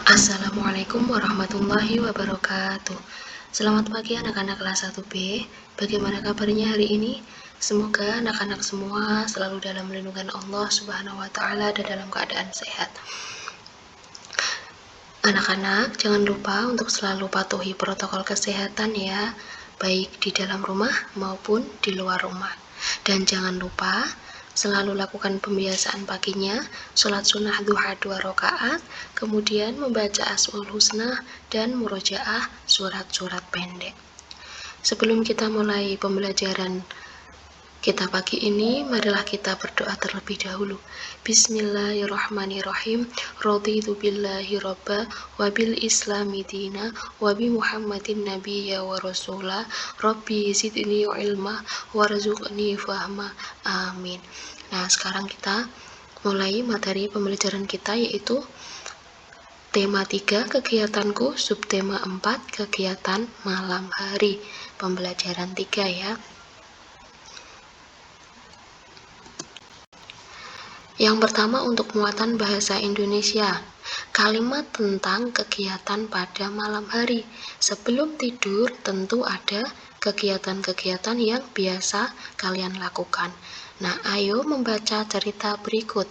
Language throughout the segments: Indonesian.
Assalamualaikum warahmatullahi wabarakatuh. Selamat pagi anak-anak kelas 1B. Bagaimana kabarnya hari ini? Semoga anak-anak semua selalu dalam lindungan Allah Subhanahu wa taala dan dalam keadaan sehat. Anak-anak, jangan lupa untuk selalu patuhi protokol kesehatan ya, baik di dalam rumah maupun di luar rumah. Dan jangan lupa selalu lakukan pembiasaan paginya, sholat sunnah duha 2 rakaat, kemudian membaca Asmaul Husna dan murojaah surat-surat pendek. Sebelum kita mulai pembelajaran kita pagi ini, marilah kita berdoa terlebih dahulu. Bismillahirrahmanirrahim. Raditu billahi robba wa bil islami dina wa bi muhammadin nabiyya wa rasula rabbi zidni ilma warzuqni fahma. Amin. Nah, sekarang kita mulai materi pembelajaran kita, yaitu tema 3 kegiatanku, subtema 4 kegiatan malam hari. Pembelajaran 3 ya. Yang pertama untuk muatan bahasa Indonesia. Kalimat tentang kegiatan pada malam hari. Sebelum tidur tentu ada kegiatan-kegiatan yang biasa kalian lakukan. Nah, ayo membaca cerita berikut.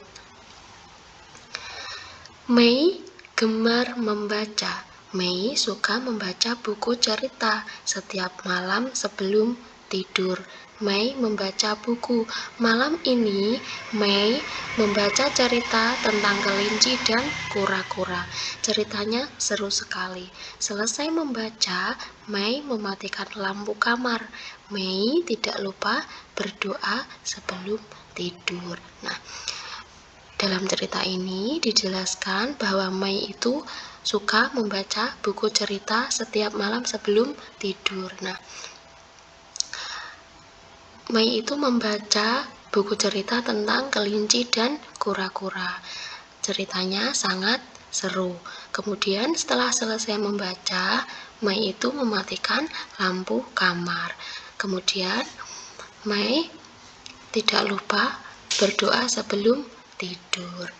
Mei gemar membaca. Mei suka membaca buku cerita setiap malam sebelum tidur. Mei membaca buku. Malam ini Mei membaca cerita tentang kelinci dan kura-kura. Ceritanya seru sekali. Selesai membaca, Mei mematikan lampu kamar. Mei tidak lupa berdoa sebelum tidur. Nah, dalam cerita ini dijelaskan bahwa Mei itu suka membaca buku cerita setiap malam sebelum tidur. Nah, Mei itu membaca buku cerita tentang kelinci dan kura-kura. Ceritanya sangat seru. Kemudian setelah selesai membaca, Mei itu mematikan lampu kamar. Kemudian Mei tidak lupa berdoa sebelum tidur.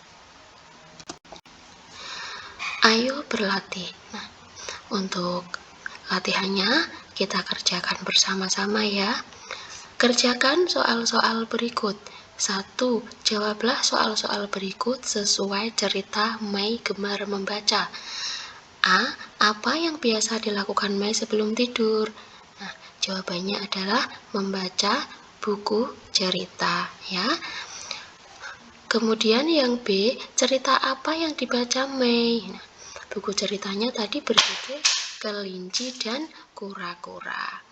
Ayo berlatih. Nah, untuk latihannya kita kerjakan bersama-sama ya. Kerjakan soal-soal berikut. 1. Jawablah soal-soal berikut sesuai cerita Mei gemar membaca. A. Apa yang biasa dilakukan Mei sebelum tidur? Nah, jawabannya adalah membaca buku cerita ya. Kemudian yang B, cerita apa yang dibaca Mei? Nah, buku ceritanya tadi berjudul Kelinci dan Kura-kura.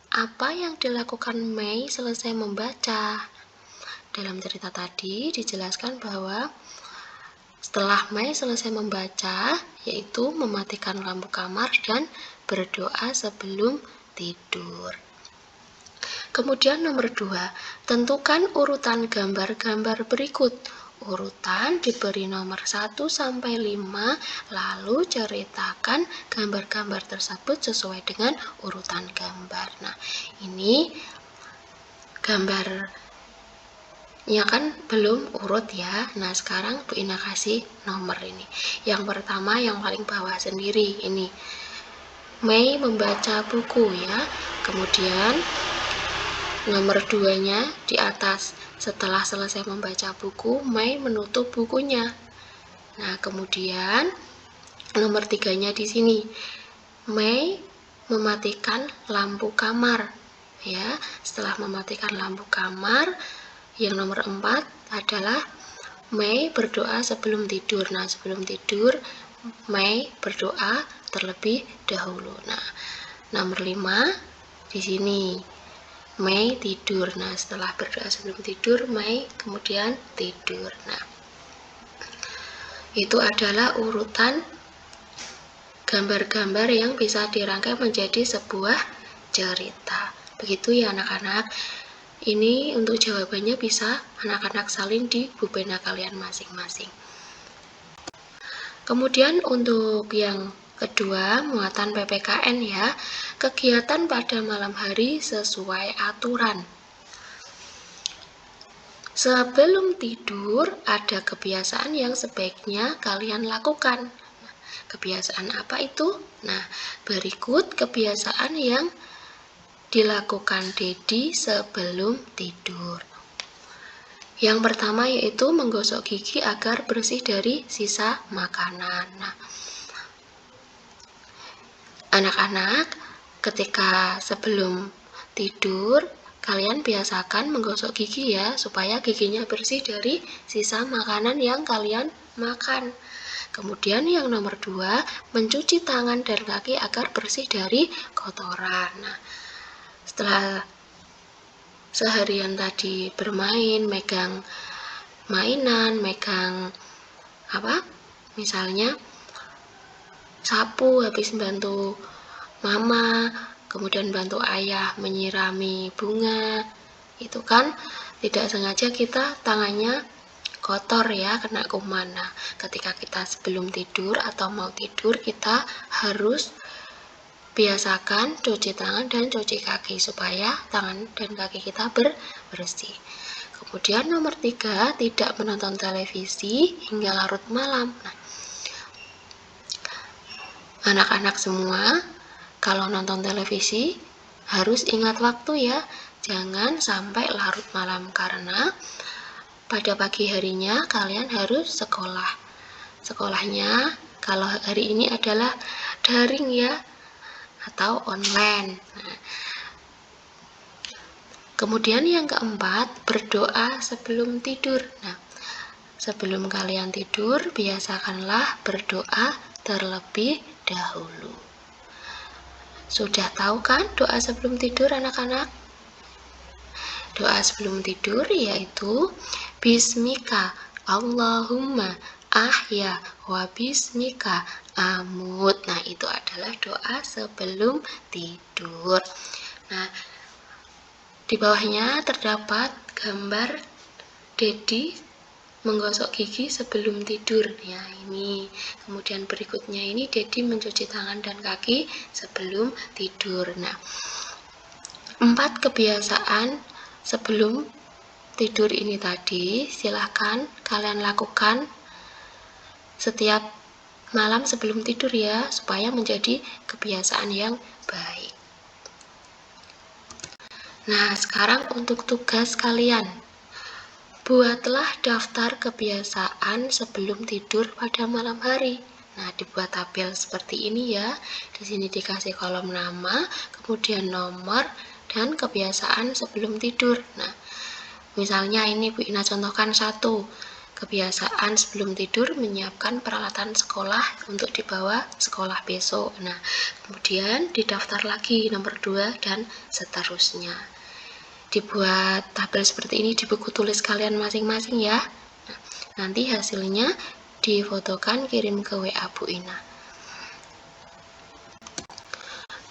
Apa yang dilakukan Mei selesai membaca? Dalam cerita tadi dijelaskan bahwa setelah Mei selesai membaca, yaitu mematikan lampu kamar dan berdoa sebelum tidur. Kemudian nomor 2, tentukan urutan gambar-gambar berikut. Urutan diberi nomor 1 sampai 5, lalu ceritakan gambar-gambar tersebut sesuai dengan urutan gambar. Nah, ini gambarnya kan belum urut ya. Nah, sekarang Bu Ina kasih nomor ini. Yang pertama yang paling bawah sendiri ini. Mei membaca buku ya. Kemudian nomor 2-nya di atas. Setelah selesai membaca buku, Mei menutup bukunya. Nah, kemudian nomor 3-nya di sini. Mei mematikan lampu kamar. Ya, setelah mematikan lampu kamar, yang nomor 4 adalah Mei berdoa sebelum tidur. Nah, sebelum tidur Mei berdoa terlebih dahulu. Nah, nomor 5 di sini. Mei tidur. Nah, setelah berdoa sebelum tidur, Mei kemudian tidur. Nah, itu adalah urutan gambar-gambar yang bisa dirangkai menjadi sebuah cerita. Begitu ya anak-anak. Ini untuk jawabannya bisa anak-anak salin di pulpen kalian masing-masing. Kemudian untuk yang kedua, muatan PPKN ya. Kegiatan pada malam hari sesuai aturan. Sebelum tidur, ada kebiasaan yang sebaiknya kalian lakukan. kebiasaan apa itu? Nah, berikut kebiasaan yang dilakukan Dedi sebelum tidur. Yang pertama yaitu menggosok gigi agar bersih dari sisa makanan. Nah, anak-anak ketika sebelum tidur, kalian biasakan menggosok gigi ya, supaya giginya bersih dari sisa makanan yang kalian makan. Kemudian yang nomor 2, mencuci tangan dan kaki agar bersih dari kotoran. Nah, setelah seharian tadi bermain, megang mainan, megang misalnya sapu habis bantu mama, kemudian bantu ayah menyirami bunga, itu kan tidak sengaja kita tangannya kotor ya, kena kuman. Nah, ketika kita sebelum tidur atau mau tidur, kita harus biasakan cuci tangan dan cuci kaki supaya tangan dan kaki kita bersih. Kemudian nomor 3, tidak menonton televisi hingga larut malam. Nah, anak-anak semua kalau nonton televisi harus ingat waktu ya, jangan sampai larut malam karena pada pagi harinya kalian harus sekolah. Sekolahnya kalau hari ini adalah daring ya, atau online. Nah, kemudian yang keempat, berdoa sebelum tidur. Nah, sebelum kalian tidur, biasakanlah berdoa terlebih dahulu. Sudah tahu kan doa sebelum tidur anak-anak? Doa sebelum tidur yaitu Bismika Allahumma ahya wa bismika amut. Nah, itu adalah doa sebelum tidur. Nah, di bawahnya terdapat gambar Dedi menggosok gigi sebelum tidur. Ya, ini. Kemudian berikutnya ini Dedi mencuci tangan dan kaki sebelum tidur. Nah, 4 kebiasaan sebelum tidur ini tadi silahkan kalian lakukan setiap malam sebelum tidur ya, supaya menjadi kebiasaan yang baik. Nah, sekarang untuk tugas kalian. Buatlah daftar kebiasaan sebelum tidur pada malam hari. Nah, dibuat tabel seperti ini ya. Di sini dikasih kolom nama, kemudian nomor, dan kebiasaan sebelum tidur. Nah, misalnya ini Bu Ina contohkan 1. Kebiasaan sebelum tidur menyiapkan peralatan sekolah untuk dibawa sekolah besok. Nah, kemudian didaftar lagi nomor 2 dan seterusnya. Dibuat tabel seperti ini di buku tulis kalian masing-masing ya. Nah, nanti hasilnya difotokan kirim ke WA Bu Ina.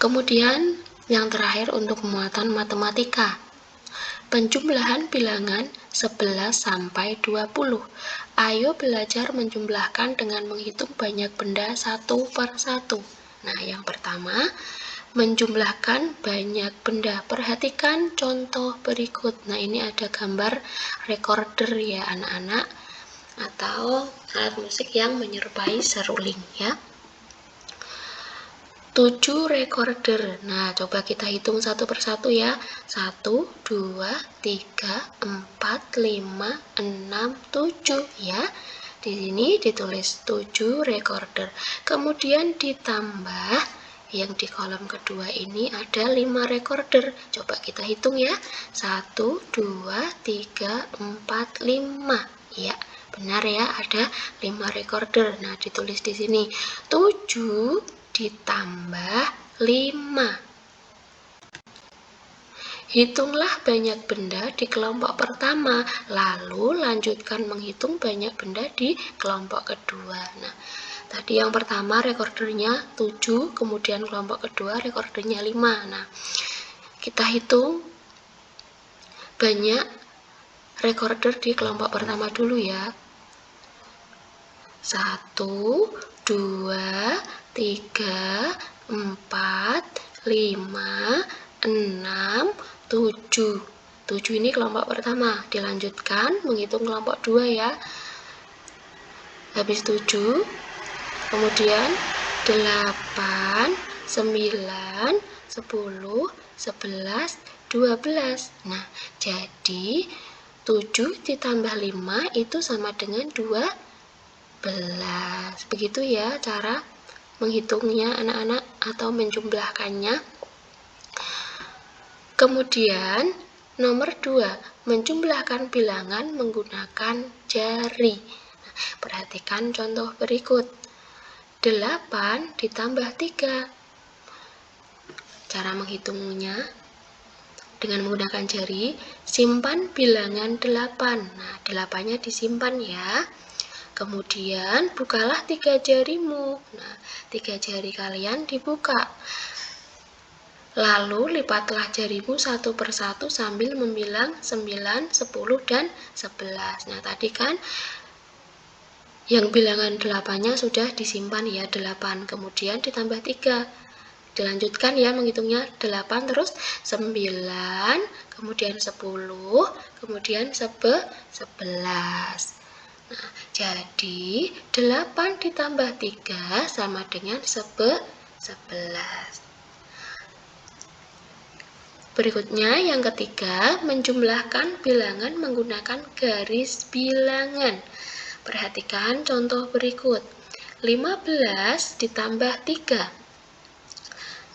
Kemudian yang terakhir untuk muatan matematika. Penjumlahan bilangan 11 sampai 20. Ayo belajar menjumlahkan dengan menghitung banyak benda satu per satu. Nah, yang pertama, menjumlahkan banyak benda. Perhatikan contoh berikut. Nah, ini ada gambar recorder ya anak-anak, atau alat musik yang menyerupai seruling ya. 7 recorder. Nah, coba kita hitung satu persatu ya. 1, 2, 3, 4, 5, 6, 7 ya. Di sini ditulis 7 recorder. Kemudian ditambah yang di kolom kedua ini ada 5 recorder. Coba kita hitung ya. 1, 2, 3, 4, 5. Ya, benar ya, ada 5 recorder. Nah, ditulis di sini 7 ditambah 5. Hitunglah banyak benda di kelompok pertama, lalu lanjutkan menghitung banyak benda di kelompok kedua. Nah, tadi yang pertama rekordernya 7, kemudian kelompok kedua rekordernya 5. Nah, kita hitung banyak rekorder di kelompok pertama dulu ya. 1, 2, 3, 4, 5, 6, 7. 7 ini kelompok pertama. Dilanjutkan menghitung kelompok 2 ya. Habis 7 Kemudian 8, 9, 10, 11, 12. Nah, jadi 7 ditambah 5 itu sama dengan 12. Begitu ya cara menghitungnya anak-anak atau menjumlahkannya. Kemudian nomor 2, menjumlahkan bilangan menggunakan jari. Nah, perhatikan contoh berikut. 8 ditambah 3. Cara menghitungnya dengan menggunakan jari, simpan bilangan 8. Nah, 8-nya disimpan ya. Kemudian bukalah 3 jarimu. Nah, 3 jari kalian dibuka. Lalu lipatlah jarimu satu persatu sambil membilang 9, 10, dan 11. Nah, tadi kan yang bilangan 8-nya sudah disimpan ya, 8. Kemudian ditambah 3. Dilanjutkan ya menghitungnya, 8 terus 9, kemudian 10, kemudian 11. Nah, jadi 8 ditambah 3 sama dengan 11. Berikutnya yang ketiga, menjumlahkan bilangan menggunakan garis bilangan. Perhatikan contoh berikut. 15 ditambah 3.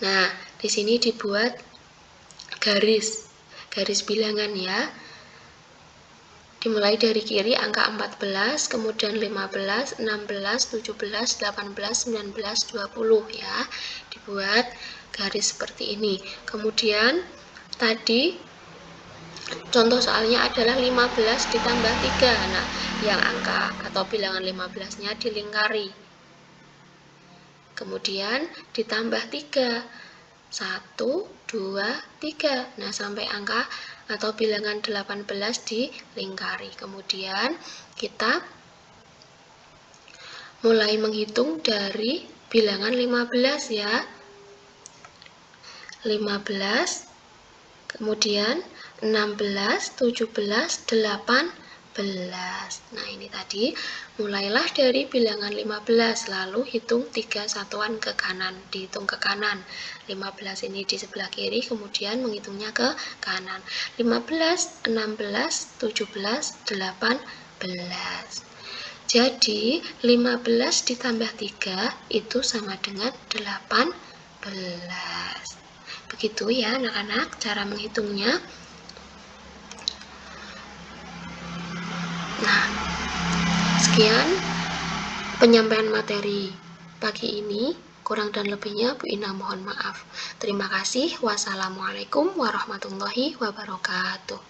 Nah, di sini dibuat garis bilangan ya. Dimulai dari kiri angka 14, kemudian 15, 16, 17, 18, 19, 20 ya. Dibuat garis seperti ini. Kemudian tadi contoh soalnya adalah 15 ditambah 3. Nah, yang angka atau bilangan 15-nya dilingkari. Kemudian ditambah 3. 1, 2, 3. Nah, sampai angka atau bilangan 18 dilingkari. Kemudian kita mulai menghitung dari bilangan 15 ya. 15, kemudian 16, 17, 18. Nah, ini tadi mulailah dari bilangan 15, lalu hitung 3 satuan ke kanan, dihitung ke kanan. 15 ini di sebelah kiri, kemudian menghitungnya ke kanan. 15, 16, 17, 18. Jadi 15 ditambah 3 itu sama dengan 18. Begitu ya anak-anak cara menghitungnya. Nah, sekian penyampaian materi pagi ini. Kurang dan lebihnya Bu Ina mohon maaf. Terima kasih. Wassalamualaikum warahmatullahi wabarakatuh.